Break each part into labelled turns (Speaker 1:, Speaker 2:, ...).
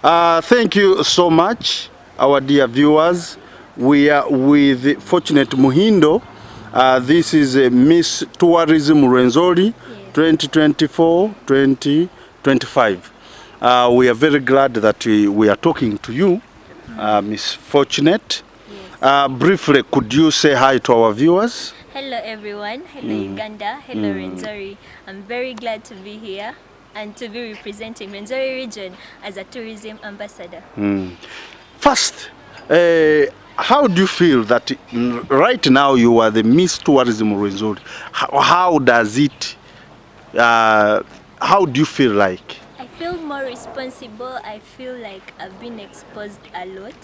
Speaker 1: Thank you so much, our dear viewers. We are with Fortunate Muhindo. This is Miss Tourism RWENZORI 2024-2025. We are very glad that we are talking to you, Miss Fortunate. Yes. Briefly, could you say hi to our viewers?
Speaker 2: Hello everyone, hello Uganda, hello RWENZORI. I'm very glad to be here and to be representing RWENZORI region as a tourism ambassador.
Speaker 1: First, how do you feel that right now you are the Miss Tourism RWENZORI? How does it, how do you feel like?
Speaker 2: I feel more responsible. I feel like I've been exposed a lot.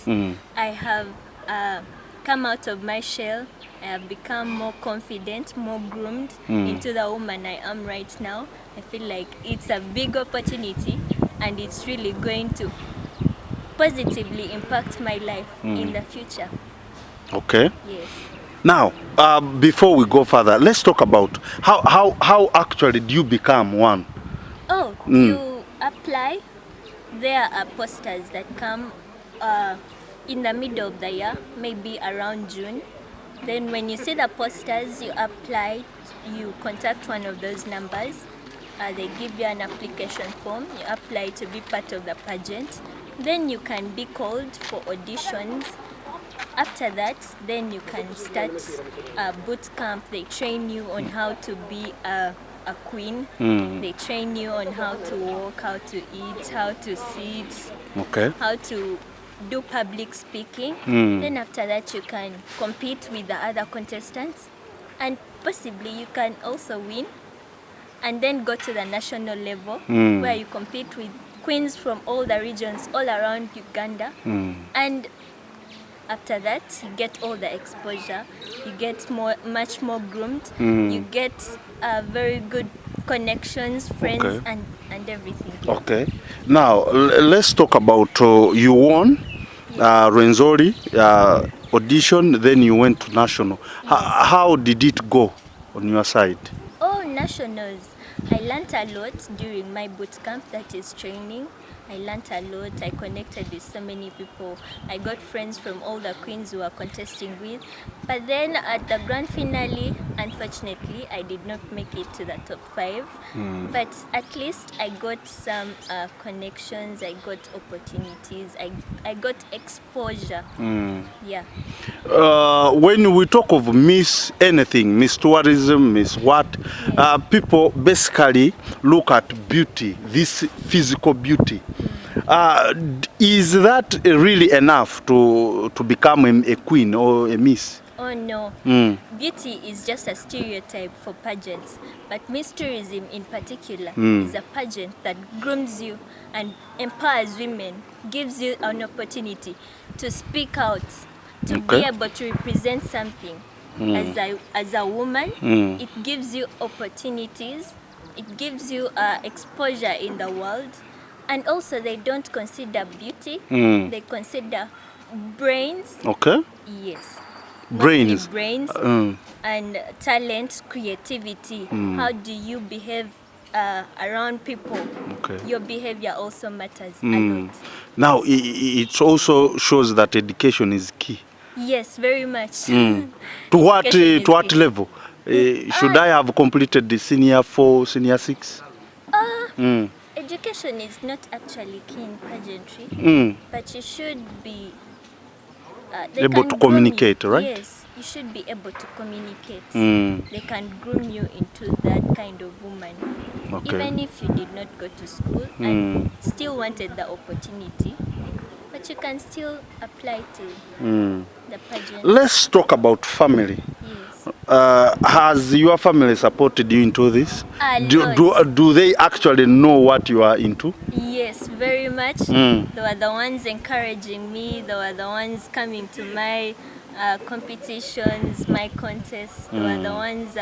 Speaker 2: I have come out of my shell. I have become more confident, more groomed into the woman I am right now. I feel like it's a big opportunity and it's really going to positively impact my life in the future.
Speaker 1: Okay.
Speaker 2: Yes.
Speaker 1: Now, before we go further, let's talk about how actually do you become one?
Speaker 2: Oh, you apply. There are posters that come in the middle of the year, maybe around June. Then when you see the posters, you apply, you contact one of those numbers. They give you an application form. You apply to be part of the pageant. Then you can be called for auditions. After that, then you can start a boot camp. They train you on how to be a queen. They train you on how to walk, how to eat, how to sit, how to do public speaking. Then after that you can compete with the other contestants and possibly you can also win and then go to the national level where you compete with queens from all the regions all around Uganda. And after that you get all the exposure, you get much more groomed, you get very good connections, friends, and everything.
Speaker 1: Okay. Now let's talk about you won RWENZORI audition, then you went to national. How did it go on your side?
Speaker 2: Oh, nationals. I learned a lot during my boot camp, that is training. I learned a lot. I connected with so many people. I got friends from all the queens who were contesting with. But then at the grand finale, unfortunately, I did not make it to the top 5. But at least I got some connections. I got opportunities. I got exposure. Yeah.
Speaker 1: When we talk of Miss anything, Miss Tourism, Miss what, people basically look at beauty, this physical beauty. Is that really enough to become a queen or a miss?
Speaker 2: Oh no, beauty is just a stereotype for pageants, but Miss Tourism in particular is a pageant that grooms you and empowers women, gives you an opportunity to speak out, to be able to represent something. As a woman, it gives you opportunities, it gives you exposure in the world, and also they don't consider beauty, they consider brains.
Speaker 1: Okay.
Speaker 2: Yes.
Speaker 1: Brains.
Speaker 2: Brains and talent, creativity. How do you behave around people? Your behavior also matters a lot.
Speaker 1: Now, it also shows that education is key.
Speaker 2: Yes, very much.
Speaker 1: To what level? Should I have completed the senior 4, senior 6?
Speaker 2: Education is not actually key in pageantry, but you should be
Speaker 1: able to communicate, right?
Speaker 2: Yes, you should be able to communicate. They can groom you into that kind of woman. Even if you did not go to school and still wanted the opportunity, but you can still apply to the pageant.
Speaker 1: Let's talk about family.
Speaker 2: Yes.
Speaker 1: Has your family supported you into this? Do they actually know what you are into?
Speaker 2: Yes, very much. They were the ones encouraging me. They were the ones coming to my competitions, my contests. They were the ones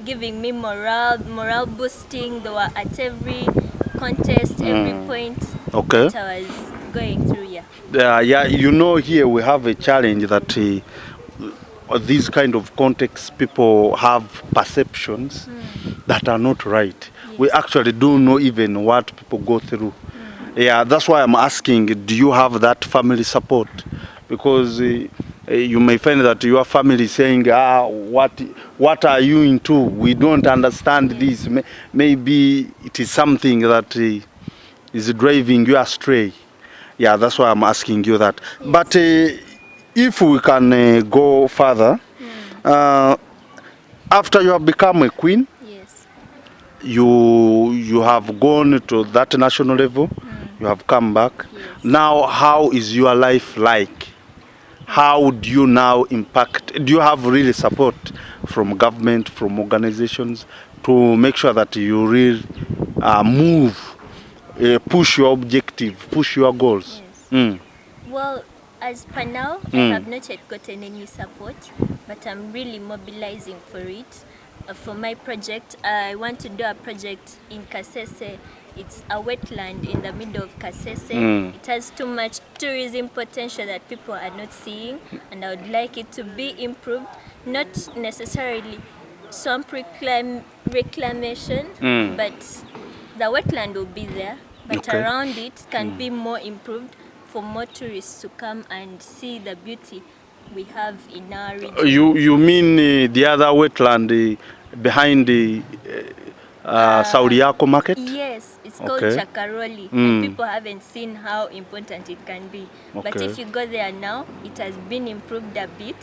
Speaker 2: giving me morale boosting. They were at every contest, every point that I was going through.
Speaker 1: Yeah, you know, here we have a challenge that these kind of contexts, people have perceptions that are not right. Yes. We actually don't know even what people go through. Yeah, that's why I'm asking, do you have that family support? Because you may find that your family is saying, what are you into? We don't understand this. Maybe it is something that is driving you astray. Yeah, that's why I'm asking you that.
Speaker 2: Yes.
Speaker 1: But if we can go further, uh, after you have become a queen,
Speaker 2: Yes.
Speaker 1: you have gone to that national level, you have come back.
Speaker 2: Yes.
Speaker 1: Now, how is your life like? How do you now impact? Do you have really support from government, from organizations to make sure that you really move, push your objective, push your goals?
Speaker 2: Yes. Well, as per now, I have not yet gotten any support, but I'm really mobilizing for it. For my project, I want to do a project in Kasese. It's a wetland in the middle of Kasese. It has too much tourism potential that people are not seeing, and I would like it to be improved, not necessarily swamp reclamation, but the wetland will be there, but
Speaker 1: Okay.
Speaker 2: around it can be more improved for more tourists to come and see the beauty we have in our region.
Speaker 1: You mean the other wetland behind the Sauriako market?
Speaker 2: Yes, it's
Speaker 1: Okay.
Speaker 2: called Chakaroli, and people haven't seen how important it can be. But
Speaker 1: Okay.
Speaker 2: if you go there now, it has been improved a bit,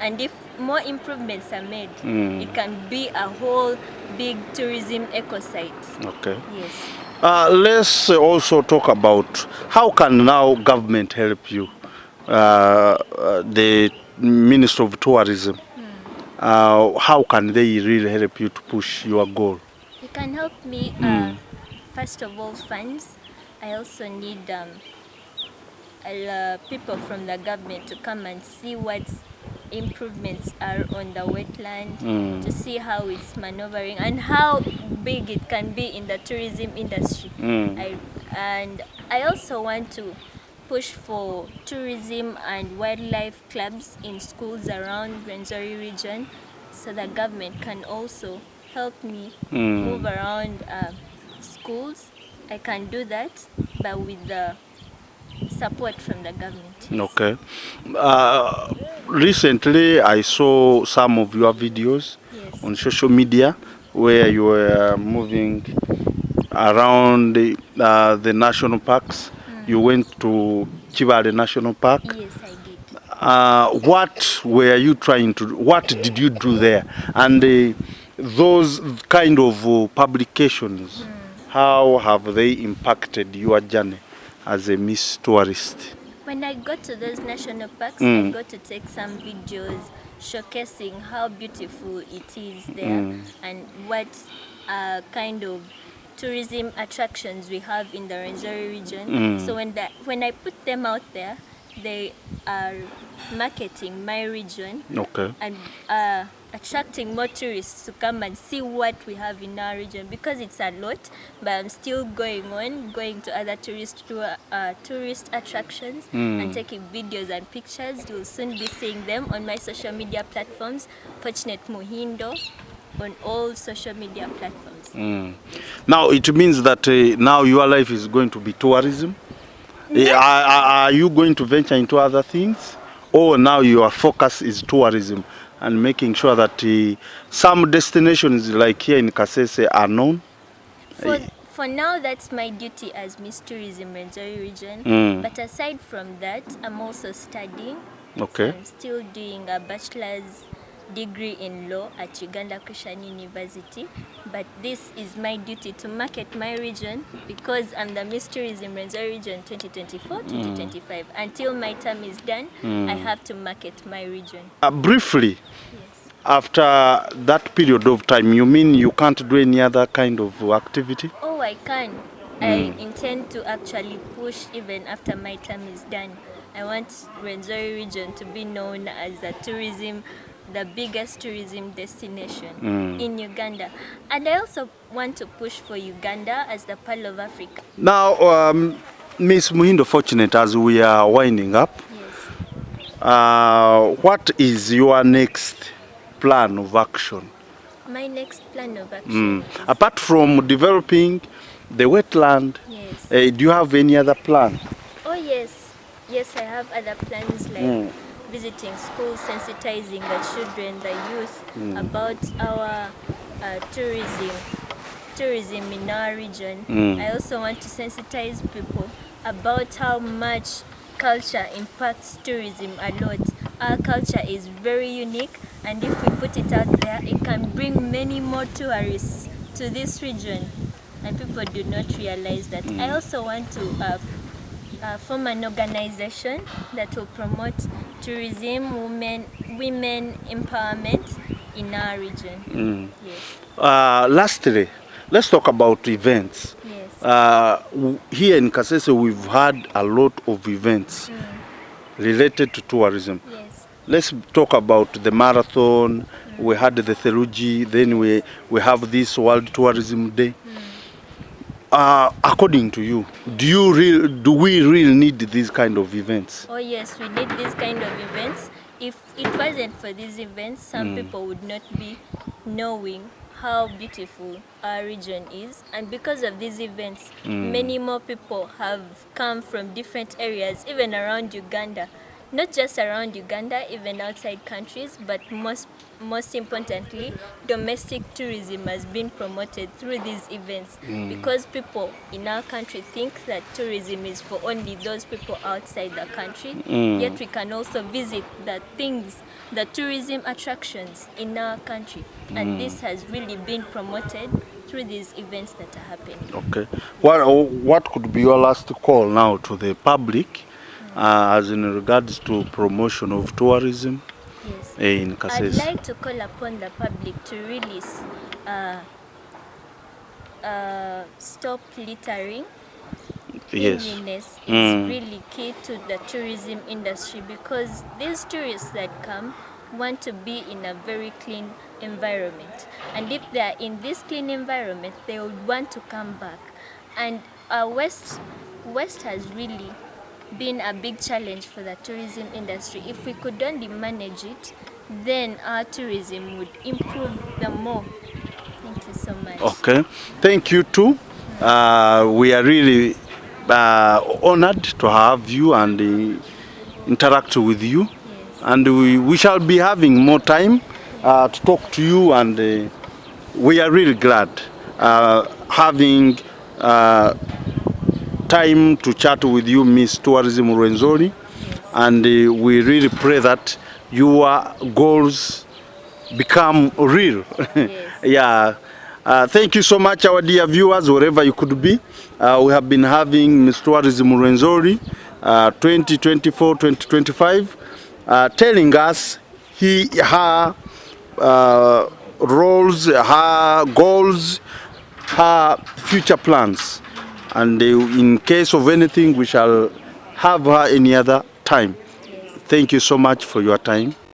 Speaker 2: and if more improvements are made, it can be a whole big tourism eco-site.
Speaker 1: Okay.
Speaker 2: Yes.
Speaker 1: Let's also talk about how can now government help you, the Minister of Tourism. How can they really help you to push your goal?
Speaker 2: You can help me, first of all, funds. I also need people from the government to come and see what improvements are on the wetland, to see how it's maneuvering and how big it can be in the tourism industry. And I also want to push for tourism and wildlife clubs in schools around RWENZORI region, so the government can also help me move around schools. I can do that, but with the support from the government.
Speaker 1: Okay. Recently, I saw some of your videos
Speaker 2: Yes.
Speaker 1: on social media where you were moving around the national parks. You went to Chivale National Park.
Speaker 2: Yes, I did.
Speaker 1: What were you trying to do? What did you do there? And those kind of publications, how have they impacted your journey as a Miss Tourist?
Speaker 2: When I go to those national parks, I go to take some videos showcasing how beautiful it is there and what kind of tourism attractions we have in the RWENZORI region. So when I put them out there, they are marketing my region.
Speaker 1: Okay.
Speaker 2: And attracting more tourists to come and see what we have in our region, because it's a lot, but I'm still going to other tourist attractions and taking videos and pictures. You'll soon be seeing them on my social media platforms, Fortunate Muhindo, on all social media platforms.
Speaker 1: Now it means that now your life is going to be tourism. Are you going to venture into other things, or now your focus is tourism and making sure that some destinations like here in Kasese are known?
Speaker 2: For now, that's my duty as Miss Tourism RWENZORI region. But aside from that, I'm also studying.
Speaker 1: Okay.
Speaker 2: So I'm still doing a bachelor's degree in law at Uganda Christian University. But this is my duty to market my region, because I'm the Miss Tourism RWENZORI region 2024-2025. Until my term is done, I have to market my region.
Speaker 1: Briefly,
Speaker 2: Yes.
Speaker 1: after that period of time, you mean you can't do any other kind of activity?
Speaker 2: Oh, I can. I intend to actually push even after my term is done. I want RWENZORI region to be known as the biggest tourism destination in Uganda. And I also want to push for Uganda as the Pearl of Africa.
Speaker 1: Now, Miss Muhindo Fortunate, as we are winding up,
Speaker 2: Yes.
Speaker 1: what is your next plan of action?
Speaker 2: My next plan of action is,
Speaker 1: Apart from developing the wetland.
Speaker 2: Yes.
Speaker 1: Do you have any other plan?
Speaker 2: Oh yes, yes, I have other plans like visiting schools, sensitizing the children, the youth about our tourism in our region. I also want to sensitize people about how much culture impacts tourism a lot. Our culture is very unique, and if we put it out there, it can bring many more tourists to this region, and people do not realize that. I also want to form an organization that will promote tourism, women empowerment in our region. Yes.
Speaker 1: Lastly, let's talk about events.
Speaker 2: Yes.
Speaker 1: Here in Kasese, we've had a lot of events related to tourism.
Speaker 2: Yes.
Speaker 1: Let's talk about the marathon. We had the Theluji, then we have this World Tourism Day. According to you, do we really need these kind of events?
Speaker 2: Oh yes, we need this kind of events. If it wasn't for these events, some people would not be knowing how beautiful our region is. And because of these events, many more people have come from different areas, even around Uganda. Not just around Uganda, even outside countries, but most importantly, domestic tourism has been promoted through these events because people in our country think that tourism is for only those people outside the country, yet we can also visit the tourism attractions in our country, and this has really been promoted through these events that are happening.
Speaker 1: Okay. What could be your last call now to the public as in regards to promotion of tourism
Speaker 2: Yes.
Speaker 1: in
Speaker 2: I'd
Speaker 1: Kasese?
Speaker 2: like to call upon the public to really stop littering.
Speaker 1: Yes.
Speaker 2: Cleanliness is really key to the tourism industry because these tourists that come want to be in a very clean environment, and if they are in this clean environment, they would want to come back. And West has really been a big challenge for the tourism industry. If we could only manage it, then our tourism would improve the more. Thank you so much.
Speaker 1: Okay. Thank you too. We are really honored to have you and interact with you.
Speaker 2: Yes.
Speaker 1: And we shall be having more time to talk to you, and we are really glad having time to chat with you, Miss Tourism RWENZORI.
Speaker 2: Yes.
Speaker 1: And we really pray that your goals become real.
Speaker 2: Yes.
Speaker 1: Yeah. Thank you so much, our dear viewers, wherever you could be. We have been having Miss Tourism RWENZORI 2024-2025 telling us her roles, her goals, her future plans. And in case of anything, we shall have her any other time.
Speaker 2: Yes.
Speaker 1: Thank you so much for your time.